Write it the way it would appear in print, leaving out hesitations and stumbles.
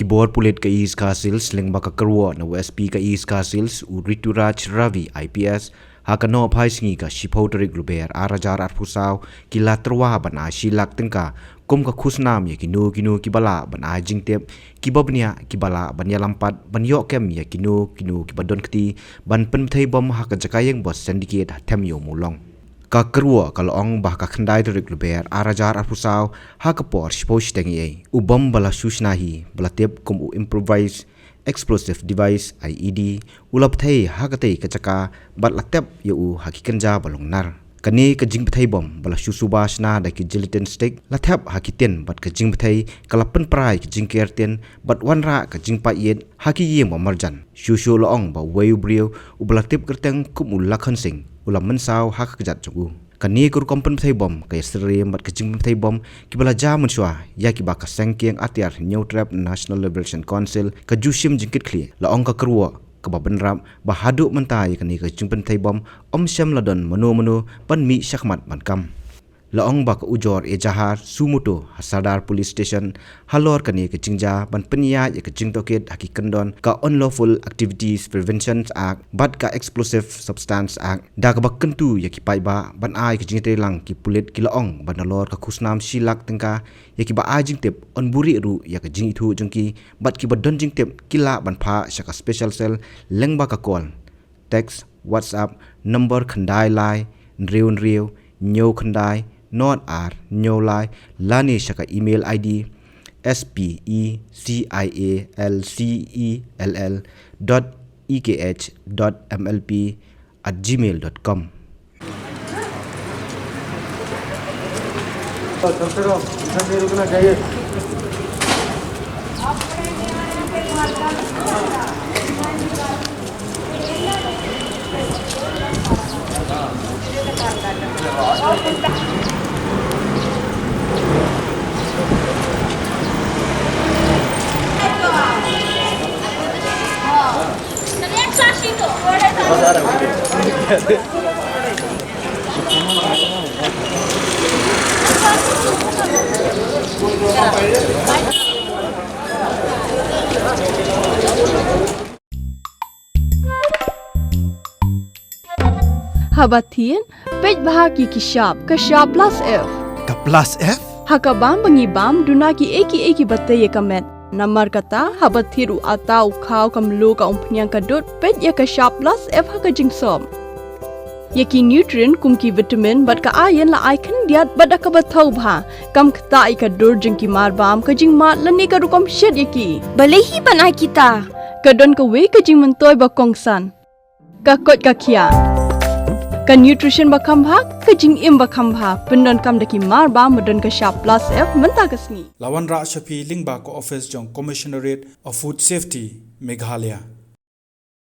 Keyboard pulit ka is kasils leng baka Kyrwoh na USP ka is kasils u Rituraj Ravi IPS hakano phai singi ka shiphoterik ruber arajar arpusaw kila terwa bana shilak tengka kum ka khusnam ya kinu kibala bana jingtep kibabnia kibala banya lampat banyo kem ya kinu kibadon kti ban Pynbthei bom haka jakayeng bos syndicate them Īewmawlong ka Kyrwoh kalong bah ka khandai terik luber arajar arpusaw hakapor shiposh tengi ubom bala shushnahi balatep kum u improvise explosive device IED ulapthei hakatei kachaka batlatep yu hakikanja balongnar kani ka Pynbthei bom bala shusubashna da ki gelatin stick lathap hakiten bat ka Pynbthei kalapan prai ki jingkerten bat wanra ka jingpa yet haki yem marjan shushu loong ba wayu brio ubalatep kerteng kum ulakhan sing ulam mensaw hak kejat jogu kani kur Pynbthei bom ka Syriem bat ka Pynbthei bom kibala jamun shwa ya kiba ka sengkeng Atiar New Trap National Liberation Council ka jushim jingkit kli laong ka Kyrwoh ka babenrap bahadu mentai kani ka Pynbthei bom syam ladon manu ban mi syakmat bankam laong ba ka ujor jahar sumuto hasadar police station halor kani ka jingja ban penya ya ka jingtoket hakikandon ka unlawful activities prevention act bat ka explosive substance act da ka bakkentu ya ki paiba ban ai ka jingtelang ki pulit ki laong ban alor ka khusnam shilak tengka ya ki ba ajingtep on buri ru ya ka jingithu jengki bat ki badon jingtep kila ban pha shaka special cell lengba ka call text whatsapp number khandai lai riu nyo khandai not ar nyolai lani shaka email ID specialcell.ekh.mlp@gmail.com Habatin, pej bahagi ki sharp plus F. Ka plus F? Hakabam bangibam dunaki eki batay kamet. Namar kata habathiru atau kau kamlu ka umpnyang kadut pej ya ka sharp plus F haka jingsom. Yaki nutrient kumki vitamin bat ka iron la icon diat bat ka bathau bha kam kta ka dur jingki marbam ka jingmat lani ka rukom shed yaki. Balehi banai kita. Kadon ka we ka jing mentoy ba kongsan. Ka kot ka kia. Ka nutrition bakam bha ka jing im bakam bha pendon kam daki marba medon ka sharp plus F menta kasni Lawan Ra Shafi Lingba ko office jong Commissionerate of Food Safety Meghalaya